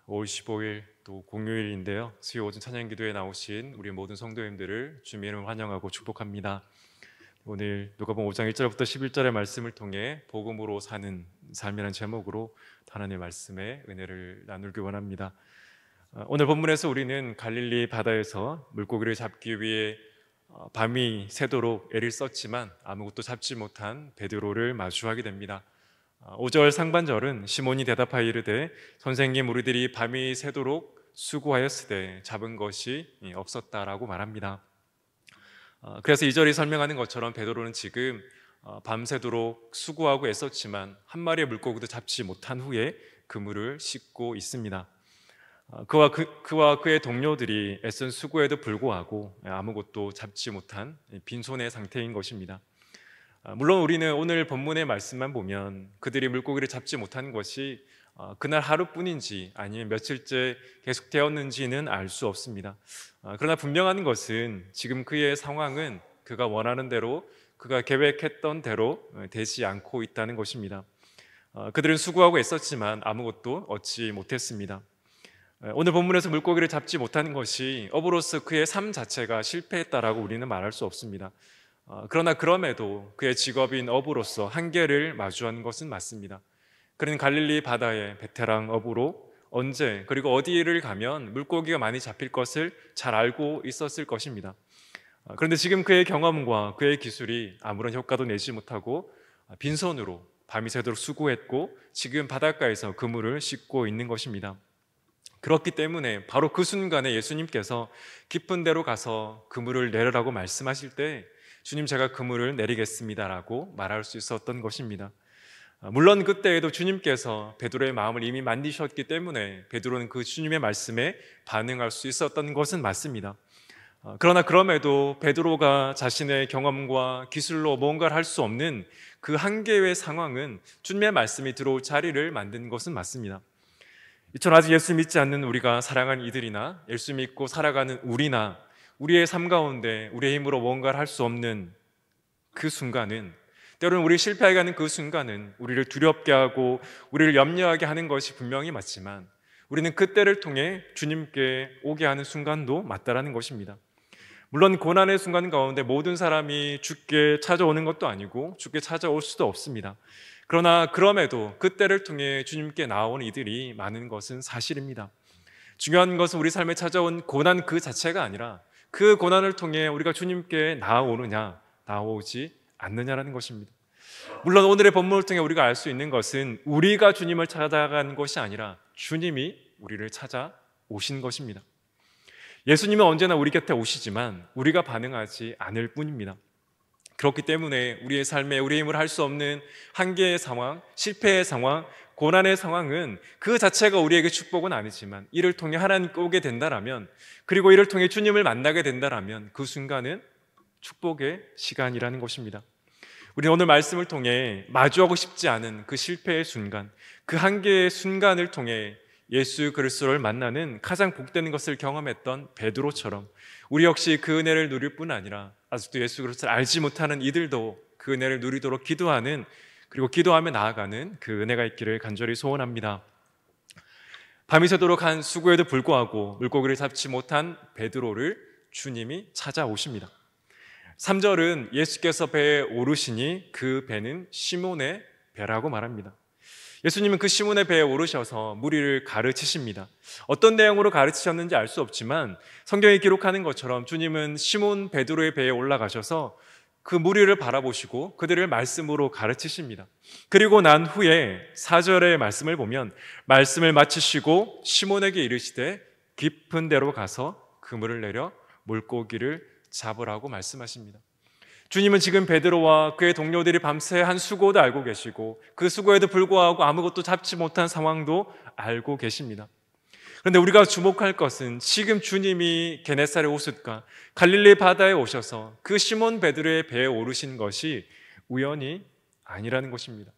5월 15일 또 공휴일인데요. 수요 오전 찬양 기도에 나오신 우리 모든 성도님들을 주님의 이름으로 환영하고 축복합니다. 오늘 누가복음 5장 1절부터 11절의 말씀을 통해 복음으로 사는 삶이라는 제목으로 하나님의 말씀에 은혜를 나누기 원합니다. 오늘 본문에서 우리는 갈릴리 바다에서 물고기를 잡기 위해 밤이 새도록 애를 썼지만 아무것도 잡지 못한 베드로를 마주하게 됩니다. 5절 상반절은 시몬이 대답하여 이르되 선생님, 우리들이 밤이 새도록 수고하였으되 잡은 것이 없었다라고 말합니다. 그래서 2절이 설명하는 것처럼 베드로는 지금 밤새도록 수고하고 애썼지만 한 마리의 물고기도 잡지 못한 후에 그물을 씻고 있습니다. 그와 그의 동료들이 애쓴 수고에도 불구하고 아무것도 잡지 못한 빈손의 상태인 것입니다. 물론 우리는 오늘 본문의 말씀만 보면 그들이 물고기를 잡지 못한 것이 그날 하루뿐인지 아니면 며칠째 계속되었는지는 알 수 없습니다. 그러나 분명한 것은 지금 그의 상황은 그가 원하는 대로, 그가 계획했던 대로 되지 않고 있다는 것입니다. 그들은 수고하고 애썼지만 아무것도 얻지 못했습니다. 오늘 본문에서 물고기를 잡지 못하는 것이 업으로서 그의 삶 자체가 실패했다라고 우리는 말할 수 없습니다. 그러나 그럼에도 그의 직업인 어부로서 한계를 마주한 것은 맞습니다. 그는 갈릴리 바다의 베테랑 어부로 언제 그리고 어디를 가면 물고기가 많이 잡힐 것을 잘 알고 있었을 것입니다. 그런데 지금 그의 경험과 그의 기술이 아무런 효과도 내지 못하고 빈손으로 밤이 새도록 수고했고 지금 바닷가에서 그물을 씻고 있는 것입니다. 그렇기 때문에 바로 그 순간에 예수님께서 깊은 데로 가서 그물을 내려라고 말씀하실 때 주님, 제가 그물을 내리겠습니다라고 말할 수 있었던 것입니다. 물론 그때에도 주님께서 베드로의 마음을 이미 만드셨기 때문에 베드로는 그 주님의 말씀에 반응할 수 있었던 것은 맞습니다. 그러나 그럼에도 베드로가 자신의 경험과 기술로 뭔가를 할 수 없는 그 한계의 상황은 주님의 말씀이 들어올 자리를 만든 것은 맞습니다. 이처럼 아직 예수 믿지 않는 우리가 사랑하는 이들이나 예수 믿고 살아가는 우리나 우리의 삶 가운데 우리의 힘으로 뭔가를 할 수 없는 그 순간은, 때로는 우리 실패하게 하는 그 순간은 우리를 두렵게 하고 우리를 염려하게 하는 것이 분명히 맞지만 우리는 그때를 통해 주님께 오게 하는 순간도 맞다라는 것입니다. 물론 고난의 순간 가운데 모든 사람이 주께 찾아오는 것도 아니고 주께 찾아올 수도 없습니다. 그러나 그럼에도 그때를 통해 주님께 나오는 이들이 많은 것은 사실입니다. 중요한 것은 우리 삶에 찾아온 고난 그 자체가 아니라 그 고난을 통해 우리가 주님께 나아오느냐 나오지 않느냐라는 것입니다. 물론 오늘의 본문을 통해 우리가 알 수 있는 것은 우리가 주님을 찾아가는 것이 아니라 주님이 우리를 찾아오신 것입니다. 예수님은 언제나 우리 곁에 오시지만 우리가 반응하지 않을 뿐입니다. 그렇기 때문에 우리의 삶에 우리의 힘을 할 수 없는 한계의 상황, 실패의 상황, 고난의 상황은 그 자체가 우리에게 축복은 아니지만 이를 통해 하나님께 오게 된다라면, 그리고 이를 통해 주님을 만나게 된다라면 그 순간은 축복의 시간이라는 것입니다. 우리는 오늘 말씀을 통해 마주하고 싶지 않은 그 실패의 순간, 그 한계의 순간을 통해 예수 그리스도를 만나는 가장 복되는 것을 경험했던 베드로처럼 우리 역시 그 은혜를 누릴 뿐 아니라 아직도 예수 그리스도를 알지 못하는 이들도 그 은혜를 누리도록 기도하는, 그리고 기도하며 나아가는 그 은혜가 있기를 간절히 소원합니다. 밤이 새도록 한 수고에도 불구하고 물고기를 잡지 못한 베드로를 주님이 찾아오십니다. 3절은 예수께서 배에 오르시니 그 배는 시몬의 배라고 말합니다. 예수님은 그 시몬의 배에 오르셔서 무리를 가르치십니다. 어떤 내용으로 가르치셨는지 알 수 없지만 성경이 기록하는 것처럼 주님은 시몬 베드로의 배에 올라가셔서 그 무리를 바라보시고 그들을 말씀으로 가르치십니다. 그리고 난 후에 4절의 말씀을 보면 말씀을 마치시고 시몬에게 이르시되 깊은 데로 가서 그물을 내려 물고기를 잡으라고 말씀하십니다. 주님은 지금 베드로와 그의 동료들이 밤새 한 수고도 알고 계시고 그 수고에도 불구하고 아무것도 잡지 못한 상황도 알고 계십니다. 그런데 우리가 주목할 것은 지금 주님이 게네사렛 호숫가 갈릴리 바다에 오셔서 그 시몬 베드로의 배에 오르신 것이 우연이 아니라는 것입니다.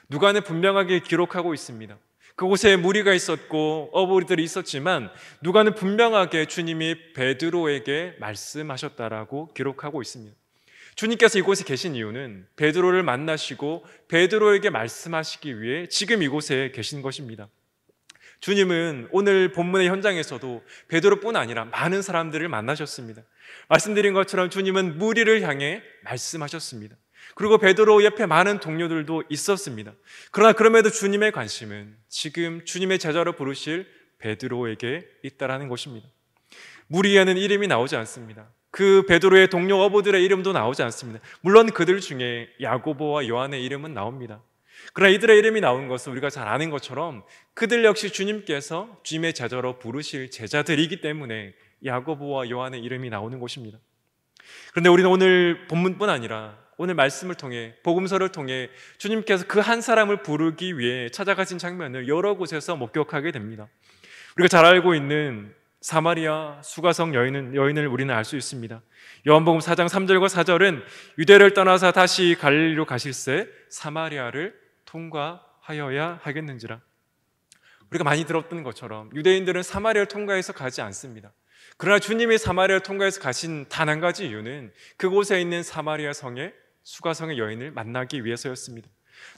누가는 분명하게 기록하고 있습니다. 그곳에 무리가 있었고 어부들이 있었지만 누가는 분명하게 주님이 베드로에게 말씀하셨다라고 기록하고 있습니다. 주님께서 이곳에 계신 이유는 베드로를 만나시고 베드로에게 말씀하시기 위해 지금 이곳에 계신 것입니다. 주님은 오늘 본문의 현장에서도 베드로뿐 아니라 많은 사람들을 만나셨습니다. 말씀드린 것처럼 주님은 무리를 향해 말씀하셨습니다. 그리고 베드로 옆에 많은 동료들도 있었습니다. 그러나 그럼에도 주님의 관심은 지금 주님의 제자로 부르실 베드로에게 있다라는 것입니다. 무리에는 이름이 나오지 않습니다. 그 베드로의 동료 어부들의 이름도 나오지 않습니다. 물론 그들 중에 야고보와 요한의 이름은 나옵니다. 그러나 이들의 이름이 나온 것은 우리가 잘 아는 것처럼 그들 역시 주님께서 주님의 제자로 부르실 제자들이기 때문에 야고보와 요한의 이름이 나오는 것입니다. 그런데 우리는 오늘 본문뿐 아니라 오늘 말씀을 통해 복음서를 통해 주님께서 그 한 사람을 부르기 위해 찾아가신 장면을 여러 곳에서 목격하게 됩니다. 우리가 잘 알고 있는 사마리아 수가성 여인을 우리는 알 수 있습니다. 요한복음 4장 3절과 4절은 유대를 떠나서 다시 갈릴리로 가실새 사마리아를 통과하여야 하겠는지라. 우리가 많이 들었던 것처럼 유대인들은 사마리아를 통과해서 가지 않습니다. 그러나 주님이 사마리아를 통과해서 가신 단 한 가지 이유는 그곳에 있는 사마리아 성의 수가성의 여인을 만나기 위해서였습니다.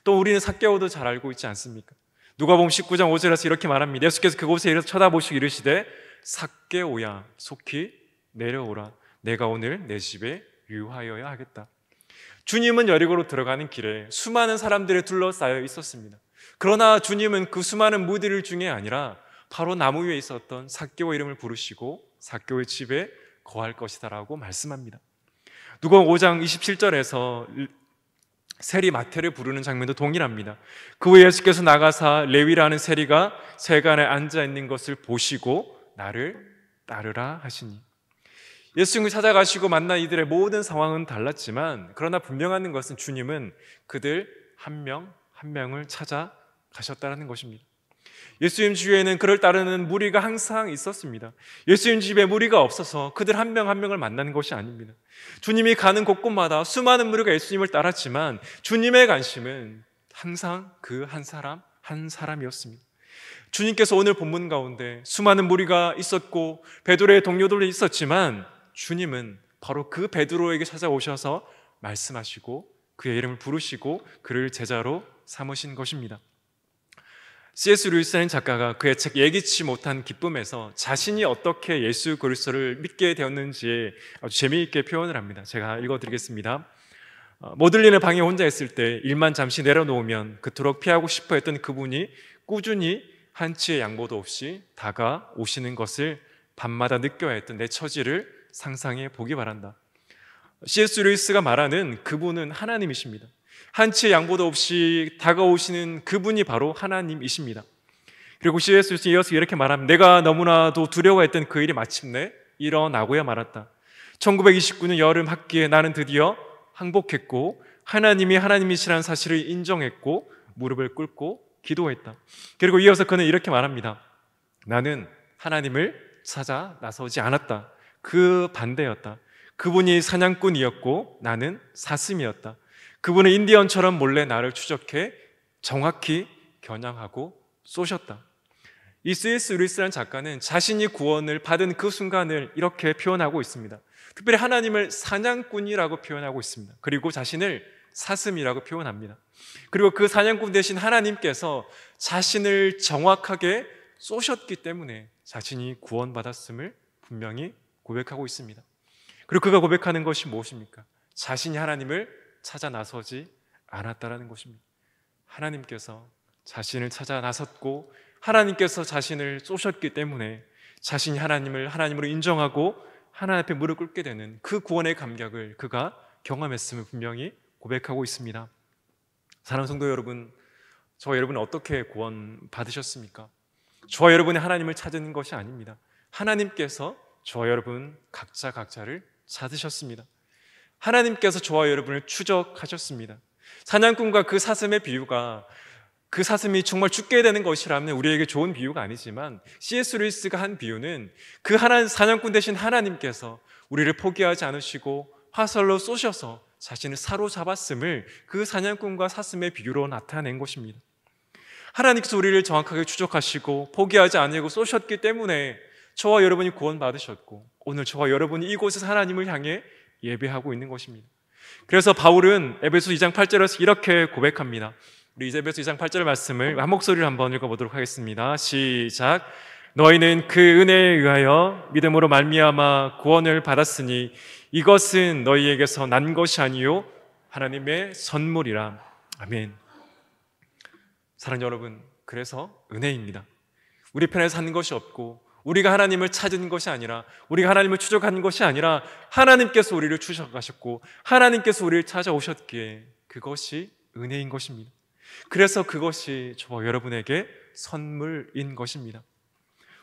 또 우리는 삭개오도 잘 알고 있지 않습니까? 누가복음 19장 5절에서 이렇게 말합니다. 예수께서 그곳에 이르러 쳐다보시고 이르시되 삭개오야 속히 내려오라. 내가 오늘 내 집에 유하여야 하겠다. 주님은 여리고로 들어가는 길에 수많은 사람들이 둘러싸여 있었습니다. 그러나 주님은 그 수많은 무리들 중에 아니라 바로 나무 위에 있었던 삭개오 이름을 부르시고 삭개오의 집에 거할 것이다라고 말씀합니다. 누가복음 5장 27절에서 세리 마태를 부르는 장면도 동일합니다. 그 후에 예수께서 나가사 레위라는 세리가 세간에 앉아 있는 것을 보시고 나를 따르라 하시니. 예수님을 찾아가시고 만난 이들의 모든 상황은 달랐지만 그러나 분명한 것은 주님은 그들 한 명 한 명을 찾아가셨다는 것입니다. 예수님 주위에는 그를 따르는 무리가 항상 있었습니다. 예수님 집에 무리가 없어서 그들 한 명 한 명을 만나는 것이 아닙니다. 주님이 가는 곳곳마다 수많은 무리가 예수님을 따랐지만 주님의 관심은 항상 그 한 사람 한 사람이었습니다. 주님께서 오늘 본문 가운데 수많은 무리가 있었고 베드로의 동료들도 있었지만 주님은 바로 그 베드로에게 찾아오셔서 말씀하시고 그의 이름을 부르시고 그를 제자로 삼으신 것입니다. C.S. 루이스라는 작가가 그의 책 예기치 못한 기쁨에서 자신이 어떻게 예수 그리스도를 믿게 되었는지에 아주 재미있게 표현을 합니다. 제가 읽어드리겠습니다. 모들린의 방에 혼자 있을 때 일만 잠시 내려놓으면 그토록 피하고 싶어 했던 그분이 꾸준히 한치의 양보도 없이 다가오시는 것을 밤마다 느껴야 했던 내 처지를 상상해 보기 바란다. C.S. 루이스가 말하는 그분은 하나님이십니다. 한치의 양보도 없이 다가오시는 그분이 바로 하나님이십니다. 그리고 C.S. 루이스는 이어서 이렇게 말합니다. 내가 너무나도 두려워했던 그 일이 마침내 일어나고야 말았다. 1929년 여름 학기에 나는 드디어 항복했고 하나님이 하나님이시라는 사실을 인정했고 무릎을 꿇고 기도했다. 그리고 이어서 그는 이렇게 말합니다. 나는 하나님을 찾아 나서지 않았다. 그 반대였다. 그분이 사냥꾼이었고 나는 사슴이었다. 그분은 인디언처럼 몰래 나를 추적해 정확히 겨냥하고 쏘셨다. 이 C.S. 루이스라는 작가는 자신이 구원을 받은 그 순간을 이렇게 표현하고 있습니다. 특별히 하나님을 사냥꾼이라고 표현하고 있습니다. 그리고 자신을 사슴이라고 표현합니다. 그리고 그 사냥꾼 대신 하나님께서 자신을 정확하게 쏘셨기 때문에 자신이 구원받았음을 분명히 고백하고 있습니다. 그리고 그가 고백하는 것이 무엇입니까? 자신이 하나님을 찾아 나서지 않았다라는 것입니다. 하나님께서 자신을 찾아 나섰고 하나님께서 자신을 쏘셨기 때문에 자신이 하나님을 하나님으로 인정하고 하나님 앞에 무릎 꿇게 되는 그 구원의 감격을 그가 경험했음을 분명히 고백하고 있습니다. 사랑하는 성도 여러분, 저와 여러분은 어떻게 구원 받으셨습니까? 저와 여러분이 하나님을 찾는 것이 아닙니다. 하나님께서 저와 여러분 각자를 찾으셨습니다. 하나님께서 저와 여러분을 추적하셨습니다. 사냥꾼과 그 사슴의 비유가 그 사슴이 정말 죽게 되는 것이라면 우리에게 좋은 비유가 아니지만 C.S. 루이스가 한 비유는 그 사냥꾼 대신 하나님께서 우리를 포기하지 않으시고 화살로 쏘셔서 자신을 사로잡았음을 그 사냥꾼과 사슴의 비유로 나타낸 것입니다. 하나님께서 우리를 정확하게 추적하시고 포기하지 않으고 쏘셨기 때문에 저와 여러분이 구원받으셨고 오늘 저와 여러분이 이곳에서 하나님을 향해 예배하고 있는 것입니다. 그래서 바울은 에베소 2장 8절에서 이렇게 고백합니다. 우리 이사야서 2장 8절 말씀을 한 목소리로 한번 읽어보도록 하겠습니다. 시작. 너희는 그 은혜에 의하여 믿음으로 말미암아 구원을 받았으니 이것은 너희에게서 난 것이 아니요 하나님의 선물이라. 아멘. 사랑하는 여러분, 그래서 은혜입니다. 우리 편에서 사는 것이 없고 우리가 하나님을 찾은 것이 아니라, 우리가 하나님을 추적한 것이 아니라 하나님께서 우리를 추적하셨고 하나님께서 우리를 찾아오셨기에 그것이 은혜인 것입니다. 그래서 그것이 저와 여러분에게 선물인 것입니다.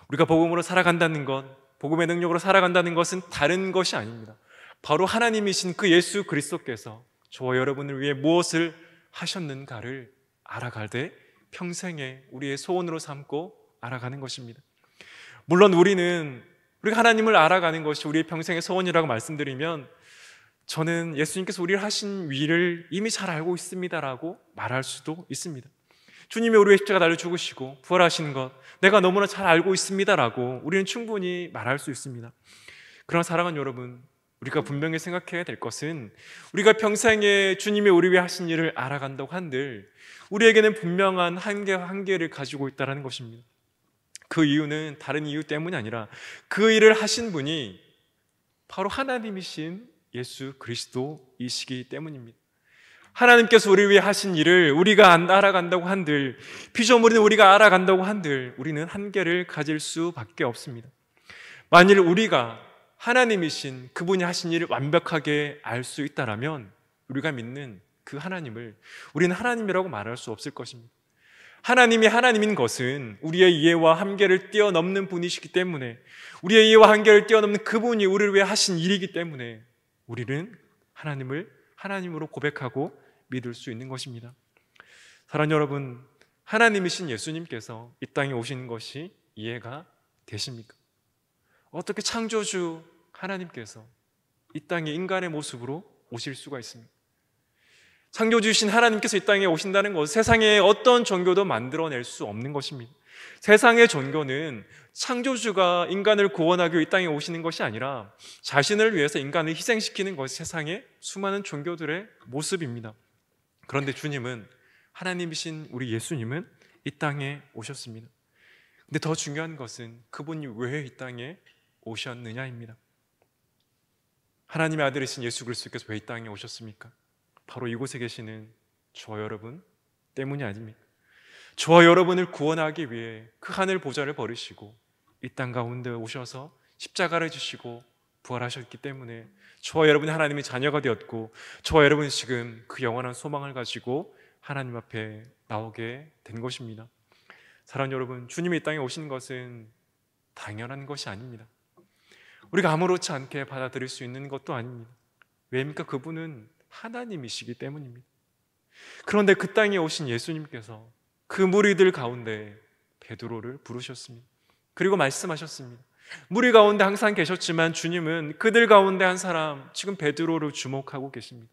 우리가 복음으로 살아간다는 것, 복음의 능력으로 살아간다는 것은 다른 것이 아닙니다. 바로 하나님이신 그 예수 그리스도께서 저와 여러분을 위해 무엇을 하셨는가를 알아가되 평생에 우리의 소원으로 삼고 알아가는 것입니다. 물론 우리가 하나님을 알아가는 것이 우리의 평생의 소원이라고 말씀드리면, 저는 예수님께서 우리를 하신 일을 이미 잘 알고 있습니다라고 말할 수도 있습니다. 주님이 우리의 십자가 달려 죽으시고 부활하신 것 내가 너무나 잘 알고 있습니다라고 우리는 충분히 말할 수 있습니다. 그러나 사랑하는 여러분, 우리가 분명히 생각해야 될 것은 우리가 평생에 주님이 우리 위해 하신 일을 알아간다고 한들 우리에게는 분명한 한계를 가지고 있다는 것입니다. 그 이유는 다른 이유 때문이 아니라 그 일을 하신 분이 바로 하나님이신 예수 그리스도이시기 때문입니다. 하나님께서 우리 위해 하신 일을 우리가 안 알아간다고 한들, 피조물인 우리가 알아간다고 한들 우리는 한계를 가질 수밖에 없습니다. 만일 우리가 하나님이신 그분이 하신 일을 완벽하게 알 수 있다라면 우리가 믿는 그 하나님을 우리는 하나님이라고 말할 수 없을 것입니다. 하나님이 하나님인 것은 우리의 이해와 한계를 뛰어넘는 분이시기 때문에, 우리의 이해와 한계를 뛰어넘는 그분이 우리를 위해 하신 일이기 때문에 우리는 하나님을 하나님으로 고백하고 믿을 수 있는 것입니다. 사랑하는 여러분, 하나님이신 예수님께서 이 땅에 오신 것이 이해가 되십니까? 어떻게 창조주 하나님께서 이 땅에 인간의 모습으로 오실 수가 있습니까? 창조주이신 하나님께서 이 땅에 오신다는 것은 세상에 어떤 종교도 만들어낼 수 없는 것입니다. 세상의 종교는 창조주가 인간을 구원하기 위해 이 땅에 오시는 것이 아니라 자신을 위해서 인간을 희생시키는 것이 세상의 수많은 종교들의 모습입니다. 그런데 주님은, 하나님이신 우리 예수님은 이 땅에 오셨습니다. 근데 더 중요한 것은 그분이 왜 이 땅에 오셨느냐입니다. 하나님의 아들이신 예수 그리스도께서 왜 이 땅에 오셨습니까? 바로 이곳에 계시는 저와 여러분 때문이 아닙니다. 저와 여러분을 구원하기 위해 그 하늘 보좌를 버리시고 이 땅 가운데 오셔서 십자가를 지시고 부활하셨기 때문에 저와 여러분이 하나님의 자녀가 되었고, 저와 여러분이 지금 그 영원한 소망을 가지고 하나님 앞에 나오게 된 것입니다. 사랑하는 여러분, 주님이 이 땅에 오신 것은 당연한 것이 아닙니다. 우리가 아무렇지 않게 받아들일 수 있는 것도 아닙니다. 왜입니까? 그분은 하나님이시기 때문입니다. 그런데 그 땅에 오신 예수님께서 그 무리들 가운데 베드로를 부르셨습니다. 그리고 말씀하셨습니다. 무리 가운데 항상 계셨지만 주님은 그들 가운데 한 사람, 지금 베드로를 주목하고 계십니다.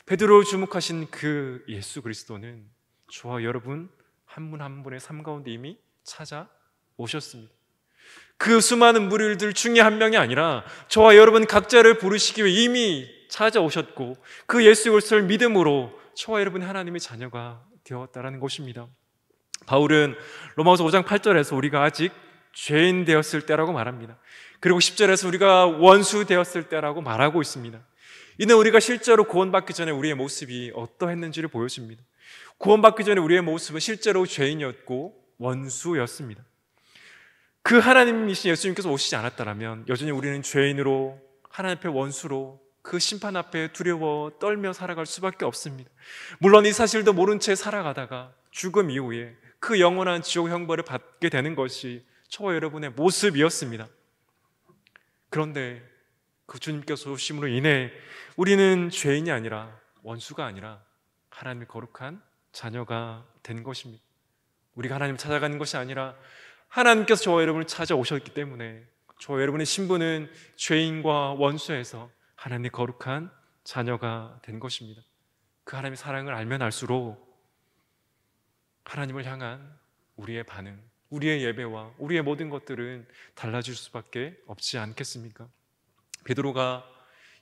베드로를 주목하신 그 예수 그리스도는 저와 여러분 한 분 한 분의 삶 가운데 이미 찾아오셨습니다. 그 수많은 무리들 중에 한 명이 아니라 저와 여러분 각자를 부르시기 위해 이미 찾아오셨고, 그 예수 그리스도를 믿음으로 저와 여러분이 하나님의 자녀가 되었다라는 것입니다. 바울은 로마서 5장 8절에서 우리가 아직 죄인 되었을 때라고 말합니다. 그리고 10절에서 우리가 원수 되었을 때라고 말하고 있습니다. 이는 우리가 실제로 구원받기 전에 우리의 모습이 어떠했는지를 보여줍니다. 구원받기 전에 우리의 모습은 실제로 죄인이었고 원수였습니다. 그 하나님이신 예수님께서 오시지 않았다면 여전히 우리는 죄인으로, 하나님 앞에 원수로, 그 심판 앞에 두려워 떨며 살아갈 수밖에 없습니다. 물론 이 사실도 모른 채 살아가다가 죽음 이후에 그 영원한 지옥 형벌을 받게 되는 것이 저와 여러분의 모습이었습니다. 그런데 그 주님께서 오심으로 인해 우리는 죄인이 아니라, 원수가 아니라 하나님의 거룩한 자녀가 된 것입니다. 우리가 하나님을 찾아가는 것이 아니라 하나님께서 저와 여러분을 찾아오셨기 때문에 저와 여러분의 신분은 죄인과 원수에서 하나님의 거룩한 자녀가 된 것입니다. 그 하나님의 사랑을 알면 알수록 하나님을 향한 우리의 반응, 우리의 예배와 우리의 모든 것들은 달라질 수밖에 없지 않겠습니까? 베드로가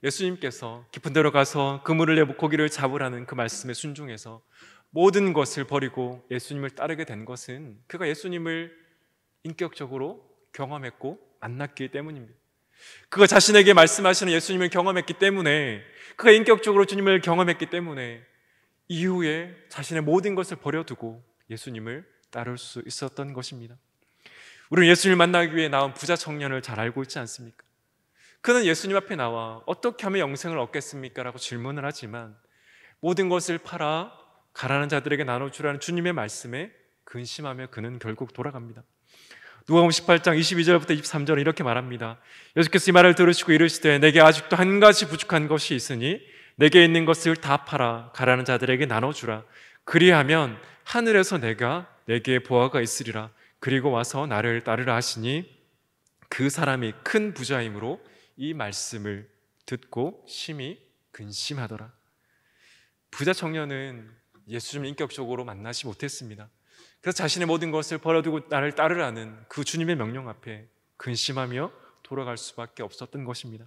예수님께서 깊은 데로 가서 그물을 내고 고기를 잡으라는 그 말씀에 순종해서 모든 것을 버리고 예수님을 따르게 된 것은 그가 예수님을 인격적으로 경험했고 만났기 때문입니다. 그가 자신에게 말씀하시는 예수님을 경험했기 때문에, 그가 인격적으로 주님을 경험했기 때문에 이후에 자신의 모든 것을 버려두고 예수님을 따를 수 있었던 것입니다. 우리는 예수님을 만나기 위해 나온 부자 청년을 잘 알고 있지 않습니까? 그는 예수님 앞에 나와 어떻게 하면 영생을 얻겠습니까? 라고 질문을 하지만 모든 것을 팔아 가난한 자들에게 나눠주라는 주님의 말씀에 근심하며 그는 결국 돌아갑니다. 누가복음 18장 22절부터 23절은 이렇게 말합니다. 예수께서 이 말을 들으시고 이르시되 내게 아직도 한 가지 부족한 것이 있으니 내게 있는 것을 다 팔아 가난한 자들에게 나눠주라. 그리하면 하늘에서 내게 보화가 있으리라. 그리고 와서 나를 따르라 하시니 그 사람이 큰 부자이므로 이 말씀을 듣고 심히 근심하더라. 부자 청년은 예수님을 인격적으로 만나지 못했습니다. 그래서 자신의 모든 것을 버려두고 나를 따르라는 그 주님의 명령 앞에 근심하며 돌아갈 수밖에 없었던 것입니다.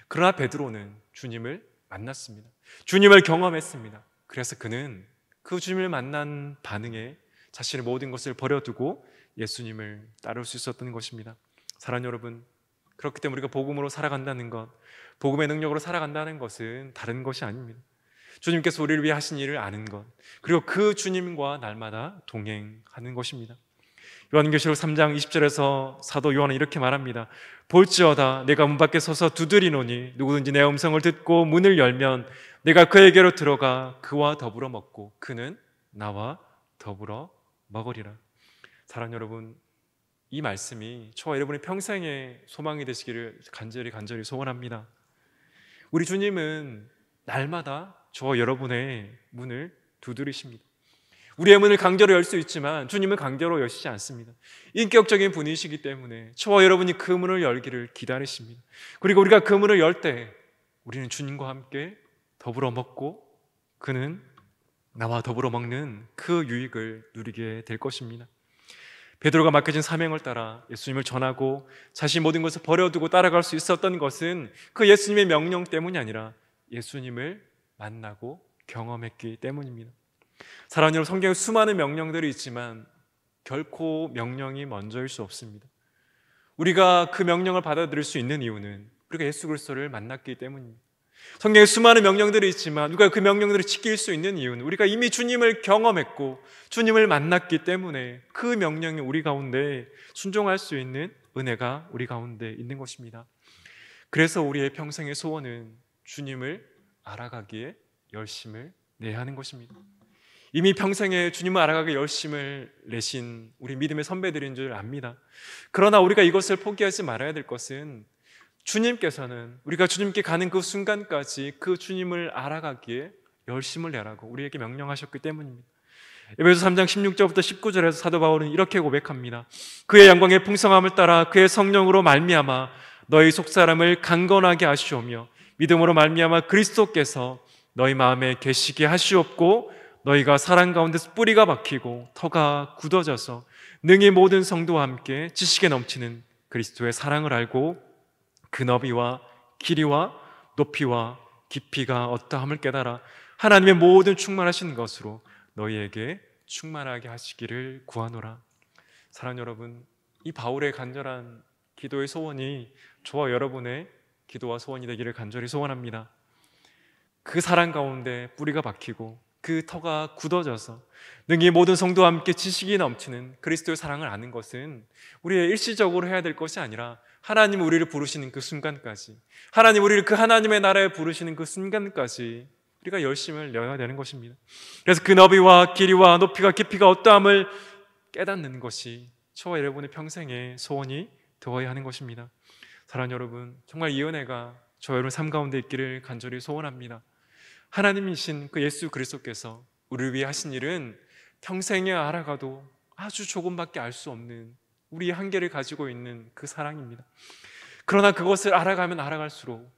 그러나 베드로는 주님을 만났습니다. 주님을 경험했습니다. 그래서 그는 그 주님을 만난 반응에 자신의 모든 것을 버려두고 예수님을 따를 수 있었던 것입니다. 사랑하는 여러분, 그렇기 때문에 우리가 복음으로 살아간다는 것, 복음의 능력으로 살아간다는 것은 다른 것이 아닙니다. 주님께서 우리를 위해 하신 일을 아는 것, 그리고 그 주님과 날마다 동행하는 것입니다. 요한계시록 3장 20절에서 사도 요한은 이렇게 말합니다. 볼지어다 내가 문 밖에 서서 두드리노니 누구든지 내 음성을 듣고 문을 열면 내가 그에게로 들어가 그와 더불어 먹고 그는 나와 더불어 먹으리라. 사랑하는 여러분, 이 말씀이 저와 여러분의 평생의 소망이 되시기를 간절히 소원합니다. 우리 주님은 날마다 저와 여러분의 문을 두드리십니다. 우리의 문을 강제로 열 수 있지만 주님은 강제로 여시지 않습니다. 인격적인 분이시기 때문에 저와 여러분이 그 문을 열기를 기다리십니다. 그리고 우리가 그 문을 열 때 우리는 주님과 함께 더불어 먹고 그는 나와 더불어 먹는 그 유익을 누리게 될 것입니다. 베드로가 맡겨진 사명을 따라 예수님을 전하고 자신 모든 것을 버려두고 따라갈 수 있었던 것은 그 예수님의 명령 때문이 아니라 예수님을 만나고 경험했기 때문입니다. 사랑하는 여러분, 성경에 수많은 명령들이 있지만 결코 명령이 먼저일 수 없습니다. 우리가 그 명령을 받아들일 수 있는 이유는 우리가 예수 그리스도를 만났기 때문입니다. 성경에 수많은 명령들이 있지만 우리가 그 명령들을 지킬 수 있는 이유는 우리가 이미 주님을 경험했고 주님을 만났기 때문에 그 명령이 우리 가운데 순종할 수 있는 은혜가 우리 가운데 있는 것입니다. 그래서 우리의 평생의 소원은 주님을 알아가기에 열심을 내야 하는 것입니다. 이미 평생에 주님을 알아가기에 열심을 내신 우리 믿음의 선배들인 줄 압니다. 그러나 우리가 이것을 포기하지 말아야 될 것은 주님께서는 우리가 주님께 가는 그 순간까지 그 주님을 알아가기에 열심을 내라고 우리에게 명령하셨기 때문입니다. 에베소 3장 16절부터 19절에서 사도 바울은 이렇게 고백합니다. 그의 영광의 풍성함을 따라 그의 성령으로 말미암아 너희 속사람을 강건하게 하시오며 믿음으로 말미암아 그리스도께서 너희 마음에 계시게 하시옵고 너희가 사랑 가운데서 뿌리가 박히고 터가 굳어져서 능히 모든 성도와 함께 지식에 넘치는 그리스도의 사랑을 알고 그 너비와 길이와 높이와 깊이가 어떠함을 깨달아 하나님의 모든 충만하신 것으로 너희에게 충만하게 하시기를 구하노라. 사랑하는 여러분, 이 바울의 간절한 기도의 소원이 저와 여러분의 기도와 소원이 되기를 간절히 소원합니다. 그 사랑 가운데 뿌리가 박히고 그 터가 굳어져서 능히 모든 성도와 함께 지식이 넘치는 그리스도의 사랑을 아는 것은 우리의 일시적으로 해야 될 것이 아니라 하나님 우리를 부르시는 그 순간까지, 하나님 우리를 그 하나님의 나라에 부르시는 그 순간까지 우리가 열심을 내야 되는 것입니다. 그래서 그 너비와 길이와 높이가 깊이가 어떠함을 깨닫는 것이 저와 여러분의 평생의 소원이 되어야 하는 것입니다. 사랑하는 여러분, 정말 이 은혜가 저와 여러분 삶 가운데 있기를 간절히 소원합니다. 하나님이신 그 예수 그리스도께서 우리를 위해 하신 일은 평생에 알아가도 아주 조금밖에 알 수 없는 우리의 한계를 가지고 있는 그 사랑입니다. 그러나 그것을 알아가면 알아갈수록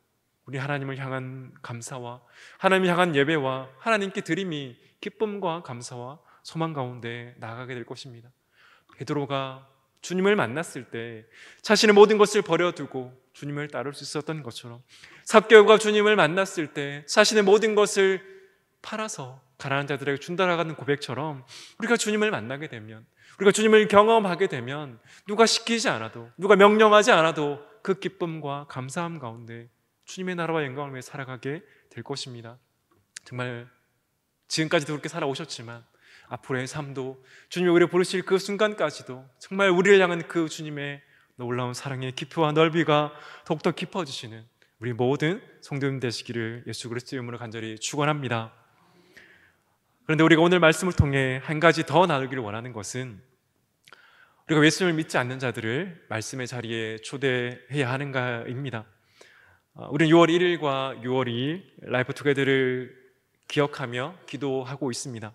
우리 하나님을 향한 감사와 하나님을 향한 예배와 하나님께 드림이 기쁨과 감사와 소망 가운데 나아가게 될 것입니다. 베드로가 주님을 만났을 때 자신의 모든 것을 버려두고 주님을 따를 수 있었던 것처럼 삭개오가 주님을 만났을 때 자신의 모든 것을 팔아서 가난한 자들에게 준다라는 고백처럼 우리가 주님을 만나게 되면, 우리가 주님을 경험하게 되면 누가 시키지 않아도, 누가 명령하지 않아도 그 기쁨과 감사함 가운데 주님의 나라와 영광을 위해 살아가게 될 것입니다. 정말 지금까지도 그렇게 살아오셨지만 앞으로의 삶도 주님이 우리를 부르실 그 순간까지도 정말 우리를 향한 그 주님의 놀라운 사랑의 깊이와 넓이가 더욱더 깊어지시는 우리 모든 성도님 되시기를 예수 그리스도의 이름으로 간절히 축원합니다. 그런데 우리가 오늘 말씀을 통해 한 가지 더 나누기를 원하는 것은, 우리가 예수님을 믿지 않는 자들을 말씀의 자리에 초대해야 하는가입니다. 우리는 6월 1일과 6월 2일 라이프 투게더를 기억하며 기도하고 있습니다.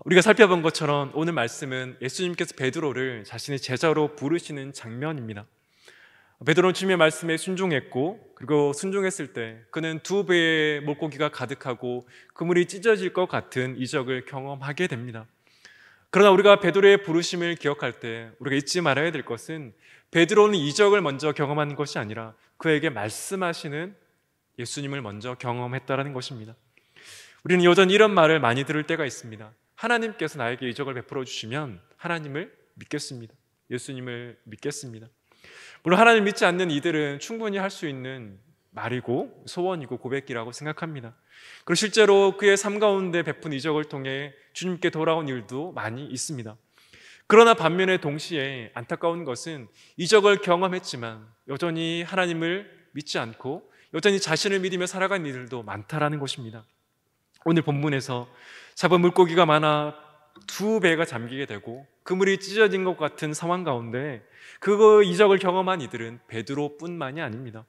우리가 살펴본 것처럼 오늘 말씀은 예수님께서 베드로를 자신의 제자로 부르시는 장면입니다. 베드로는 주님의 말씀에 순종했고, 그리고 순종했을 때 그는 2배의 물고기가 가득하고 그물이 찢어질 것 같은 이적을 경험하게 됩니다. 그러나 우리가 베드로의 부르심을 기억할 때 우리가 잊지 말아야 될 것은, 베드로는 이적을 먼저 경험한 것이 아니라 그에게 말씀하시는 예수님을 먼저 경험했다는 것입니다. 우리는 여전히 이런 말을 많이 들을 때가 있습니다. 하나님께서 나에게 이적을 베풀어 주시면 하나님을 믿겠습니다. 예수님을 믿겠습니다. 물론 하나님을 믿지 않는 이들은 충분히 할 수 있는 말이고 소원이고 고백이라고 생각합니다. 그리고 실제로 그의 삶 가운데 베푼 이적을 통해 주님께 돌아온 일도 많이 있습니다. 그러나 반면에 동시에 안타까운 것은, 이적을 경험했지만 여전히 하나님을 믿지 않고 여전히 자신을 믿으며 살아간 이들도 많다라는 것입니다. 오늘 본문에서 잡은 물고기가 많아 2배가 잠기게 되고 그물이 찢어진 것 같은 상황 가운데 그 이적을 경험한 이들은 베드로뿐만이 아닙니다.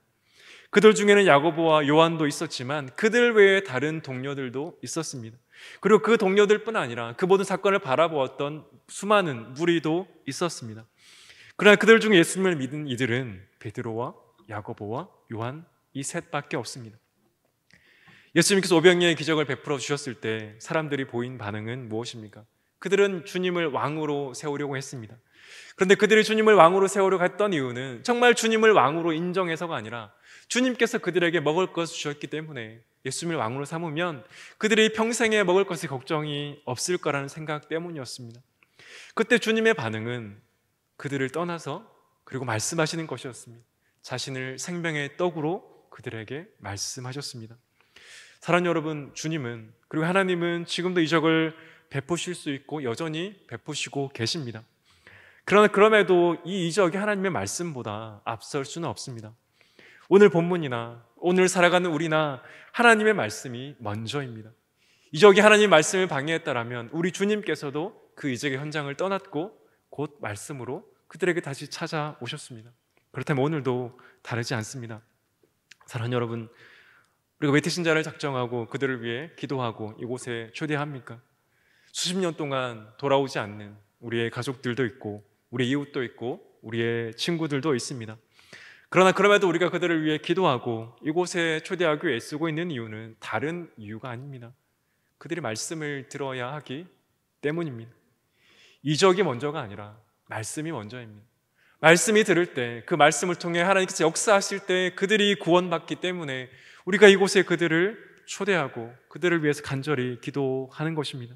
그들 중에는 야고보와 요한도 있었지만 그들 외에 다른 동료들도 있었습니다. 그리고 그 동료들뿐 아니라 그 모든 사건을 바라보았던 수많은 무리도 있었습니다. 그러나 그들 중에 예수님을 믿은 이들은 베드로와 야고보와 요한, 이 셋밖에 없습니다. 예수님께서 오병이어의 기적을 베풀어 주셨을 때 사람들이 보인 반응은 무엇입니까? 그들은 주님을 왕으로 세우려고 했습니다. 그런데 그들이 주님을 왕으로 세우려고 했던 이유는 정말 주님을 왕으로 인정해서가 아니라 주님께서 그들에게 먹을 것을 주셨기 때문에, 예수님을 왕으로 삼으면 그들이 평생에 먹을 것이 걱정이 없을 거라는 생각 때문이었습니다. 그때 주님의 반응은 그들을 떠나서 그리고 말씀하시는 것이었습니다. 자신을 생명의 떡으로 그들에게 말씀하셨습니다. 사랑하는 여러분, 주님은, 그리고 하나님은 지금도 이적을 베푸실 수 있고 여전히 베푸시고 계십니다. 그러나 그럼에도 이 이적이 하나님의 말씀보다 앞설 수는 없습니다. 오늘 본문이나 오늘 살아가는 우리나 하나님의 말씀이 먼저입니다. 이적이 하나님의 말씀을 방해했다라면 우리 주님께서도 그 이적의 현장을 떠났고 곧 말씀으로 그들에게 다시 찾아오셨습니다. 그렇다면 오늘도 다르지 않습니다. 사랑하는 여러분, 우리가 외태신자를 작정하고 그들을 위해 기도하고 이곳에 초대합니까? 수십 년 동안 돌아오지 않는 우리의 가족들도 있고 우리의 이웃도 있고 우리의 친구들도 있습니다. 그러나 그럼에도 우리가 그들을 위해 기도하고 이곳에 초대하기 위해 애쓰고 있는 이유는 다른 이유가 아닙니다. 그들이 말씀을 들어야 하기 때문입니다. 이적이 먼저가 아니라 말씀이 먼저입니다. 말씀이 들을 때, 그 말씀을 통해 하나님께서 역사하실 때 그들이 구원받기 때문에 우리가 이곳에 그들을 초대하고 그들을 위해서 간절히 기도하는 것입니다.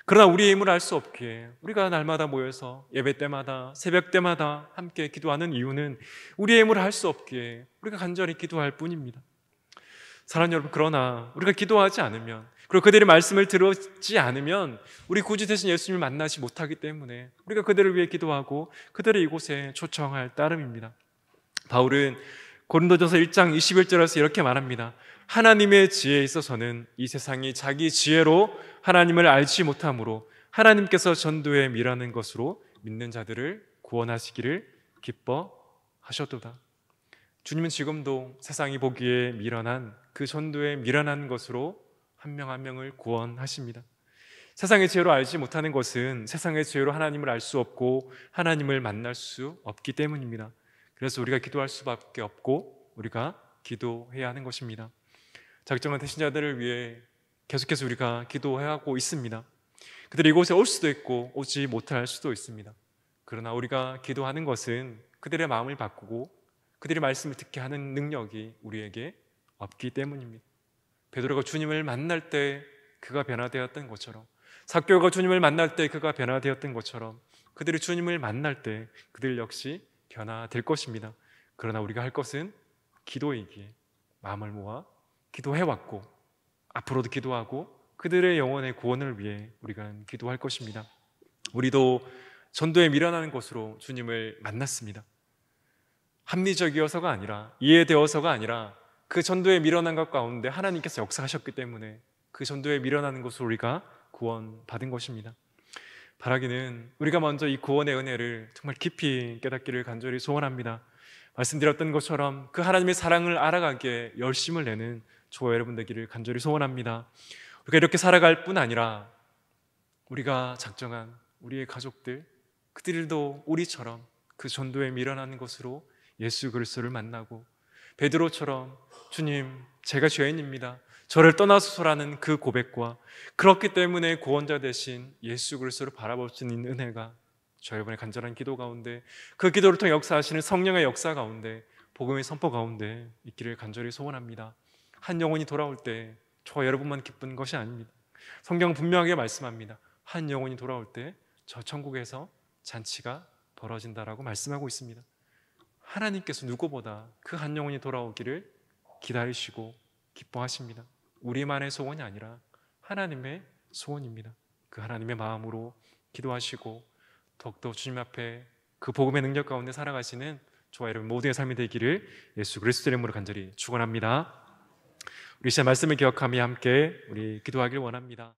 그러나 우리의 힘을 알 수 없기에 우리가 날마다 모여서 예배 때마다 새벽 때마다 함께 기도하는 이유는 우리의 힘을 알 수 없기에 우리가 간절히 기도할 뿐입니다. 사랑하는 여러분, 그러나 우리가 기도하지 않으면, 그리고 그들의 말씀을 들었지 않으면 우리 구주 되신 예수님을 만나지 못하기 때문에 우리가 그들을 위해 기도하고 그들을 이곳에 초청할 따름입니다. 바울은 고린도전서 1장 21절에서 이렇게 말합니다. 하나님의 지혜에 있어서는 이 세상이 자기 지혜로 하나님을 알지 못하므로 하나님께서 전도에 미라는 것으로 믿는 자들을 구원하시기를 기뻐하셨도다. 주님은 지금도 세상이 보기에 미련한 그 전도에 미련한 것으로 한 명 한 명을 구원하십니다. 세상의 지혜로 알지 못하는 것은 세상의 지혜로 하나님을 알 수 없고 하나님을 만날 수 없기 때문입니다. 그래서 우리가 기도할 수밖에 없고 우리가 기도해야 하는 것입니다. 작정한 대신자들을 위해 계속해서 우리가 기도하고 있습니다. 그들이 이곳에 올 수도 있고 오지 못할 수도 있습니다. 그러나 우리가 기도하는 것은 그들의 마음을 바꾸고 그들의 말씀을 듣게 하는 능력이 우리에게 없기 때문입니다. 베드로가 주님을 만날 때 그가 변화되었던 것처럼, 삭개오가 주님을 만날 때 그가 변화되었던 것처럼 그들이 주님을 만날 때 그들 역시 변화될 것입니다. 그러나 우리가 할 것은 기도이기에 마음을 모아 기도해왔고 앞으로도 기도하고 그들의 영혼의 구원을 위해 우리가 기도할 것입니다. 우리도 전도에 미련한 것으로 주님을 만났습니다. 합리적이어서가 아니라, 이해되어서가 아니라 그 전도에 미련한 것 가운데 하나님께서 역사하셨기 때문에 그 전도에 미련하는 것으로 우리가 구원받은 것입니다. 바라기는 우리가 먼저 이 구원의 은혜를 정말 깊이 깨닫기를 간절히 소원합니다. 말씀드렸던 것처럼 그 하나님의 사랑을 알아가기에 열심을 내는 저와 여러분 되기를 간절히 소원합니다. 우리가 이렇게 살아갈 뿐 아니라 우리가 작정한 우리의 가족들, 그들도 우리처럼 그 전도에 미련하는 것으로 예수 그리스도를 만나고 베드로처럼 주님, 제가 죄인입니다, 저를 떠나소서라는 그 고백과 그렇기 때문에 구원자 되신 예수 그리스도를 바라볼 수 있는 은혜가 저 여러분의 간절한 기도 가운데, 그 기도를 통해 역사하시는 성령의 역사 가운데, 복음의 선포 가운데 있기를 간절히 소원합니다. 한 영혼이 돌아올 때 저와 여러분만 기쁜 것이 아닙니다. 성경 분명하게 말씀합니다. 한 영혼이 돌아올 때 저 천국에서 잔치가 벌어진다라고 말씀하고 있습니다. 하나님께서 누구보다 그 한 영혼이 돌아오기를 기다리시고 기뻐하십니다. 우리만의 소원이 아니라 하나님의 소원입니다. 그 하나님의 마음으로 기도하시고 더욱더 주님 앞에 그 복음의 능력 가운데 살아가시는 저와 여러분 모두의 삶이 되기를 예수 그리스도의 이름으로 간절히 축원합니다. 우리 시간 말씀을 기억하며 함께 우리 기도하길 원합니다.